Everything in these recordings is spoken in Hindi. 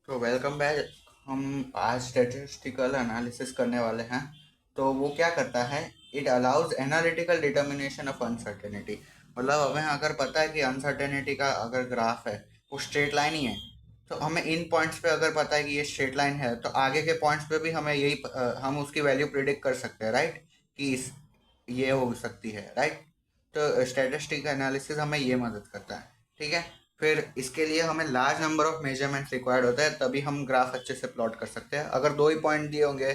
तो वेलकम बैक। हम आज स्टैटिस्टिकल एनालिसिस करने वाले हैं। तो वो क्या करता है, it allows analytical determination of uncertainty. मतलब हमें अगर पता है कि अनसर्टेनिटी का अगर ग्राफ है वो स्ट्रेट लाइन ही है, तो हमें इन पॉइंट्स पे अगर पता है कि ये स्ट्रेट लाइन है तो आगे के पॉइंट्स पे भी हमें हम उसकी वैल्यू प्रिडिक्ट कर सकते हैं, राइट। कि ये हो सकती है, राइट। तो स्टैटिस्टिक एनालिसिस हमें ये मदद करता है, ठीक है। फिर इसके लिए हमें large number of measurements required होता है, तभी हम ग्राफ अच्छे से प्लॉट कर सकते हैं। अगर दो ही पॉइंट दिए होंगे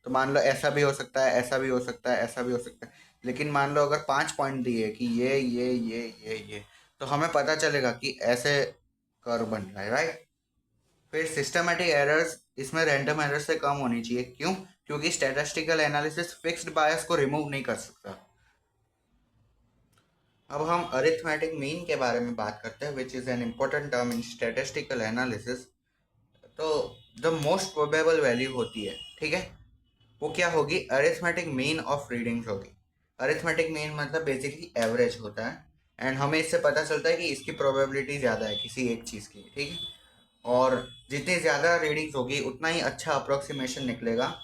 तो मान लो ऐसा भी हो सकता है, ऐसा भी हो सकता है, ऐसा भी हो सकता है। लेकिन मान लो अगर 5 पॉइंट दिए कि ये, तो हमें पता चलेगा कि ऐसे कर्व बन रहा है, राइट। फिर सिस्टमेटिक एरर्स इसमें रैंडम एरर से कम होनी चाहिए। क्यों? क्योंकि स्टैटिस्टिकल एनालिसिस फिक्स्ड बायस को रिमूव नहीं कर सकता। अब हम अरिथमेटिक मीन के बारे में बात करते हैं, which is an important term in statistical analysis. तो द मोस्ट प्रोबेबल वैल्यू होती है, ठीक है। वो क्या होगी? अरिथमेटिक मीन ऑफ रीडिंग्स होगी। अरिथमेटिक मीन मतलब बेसिकली एवरेज होता है। एंड हमें इससे पता चलता है कि इसकी प्रोबेबिलिटी ज़्यादा है किसी एक चीज़ की, ठीक है। और जितनी ज़्यादा रीडिंग्स होगी उतना ही अच्छा अप्रोक्सीमेशन निकलेगा।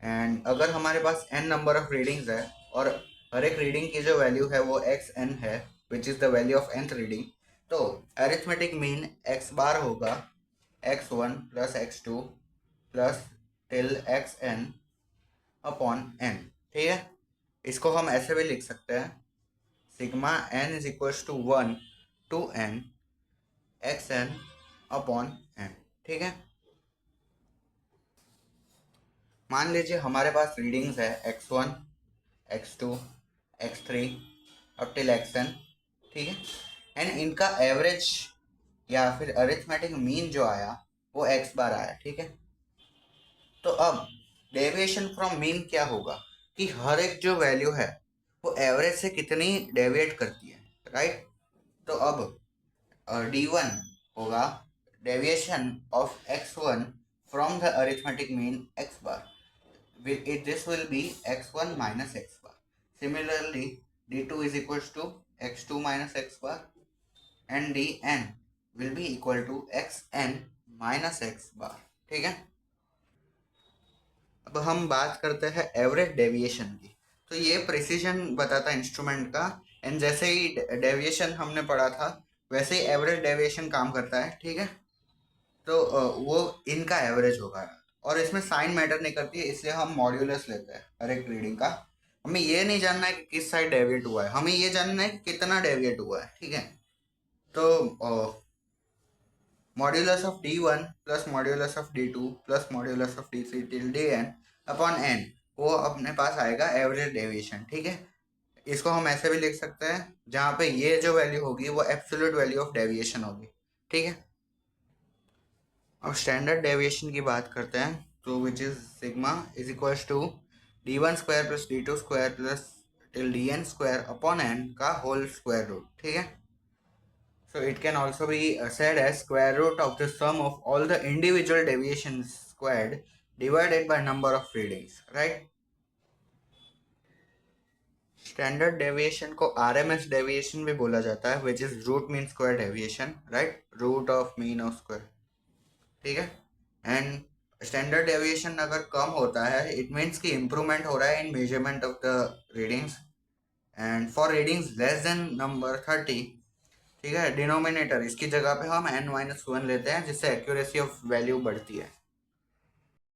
एंड अगर हमारे पास n नंबर ऑफ रीडिंग्स है और हर एक रीडिंग की जो वैल्यू है वो एक्स एन है, which is the value of nth reading, तो अरिथमेटिक मीन x बार होगा x1 plus x2 plus till xn upon n, ठीक है। इसको हम ऐसे भी लिख सकते हैं, sigma n is equals to 1 to n xn upon n, ठीक है। मान लीजिए हमारे पास रीडिंग्स है x1 x2 x3 और टिल xn, ठीक है। एंड इनका एवरेज या फिर अरिथमेटिक मीन जो आया वो x बार आया, ठीक है। तो अब डेविएशन फ्रॉम मीन क्या होगा कि हर एक जो वैल्यू है वो एवरेज से कितनी डेविएट करती है, राइट। तो अब d1 होगा deviation of x1 from the arithmetic mean x bar. This will be x1 minus x bar. Similarly, d2 is equals to x2 minus x bar and dn will be equal to xn minus x bar, ठीक है। अब हम बात करते हैं एवरेज डेविएशन की। तो ये प्रिसीजन बताता है इंस्ट्रूमेंट का। एंड जैसे ही डेविएशन हमने पढ़ा था वैसे ही एवरेज डेविएशन काम करता है, ठीक है। तो वो इनका एवरेज होगा। और इसमें साइन मैटर नहीं करती है, इसलिए हम मॉड्यूलस लेते हैं हर एक रीडिंग का। हमें ये नहीं जानना है कि किस साइड डेविएट हुआ है, हमें ये जानना है कि कितना डेविएट हुआ है, ठीक है। तो modulus of d1 plus modulus of d2 plus modulus of d3 till dn upon n, वो अपने पास आएगा एवरेज डेविएशन, ठीक है। इसको हम ऐसे भी लिख सकते हैं जहाँ पे ये जो वैल्यू होगी वो एब्सोल्यूट वैल्यू ऑफ डेविएशन होगी, ठीक है। अब स्टैंडर्ड डेविएशन की बात करते हैं, तो which is sigma is equals to d1 square plus d2 square plus till dn square upon n का होल स्क्वायर रूट, ठीक है। So it can also be said as square root of the sum of all the individual deviations squared divided by number of readings, right? Standard deviation को आरएमएस डेविएशन भी बोला जाता है, which is root mean square deviation, right. Root of mean of square, ठीक है। एंड स्टैंडर्ड डेविएशन अगर कम होता है इट मीन्स कि इम्प्रूवमेंट हो रहा है इन measurement of the readings. And for readings less than number 30, ठीक है, डिनोमिनेटर इसकी जगह पे हम n-1 लेते हैं जिससे एक्यूरेसी ऑफ वैल्यू बढ़ती है।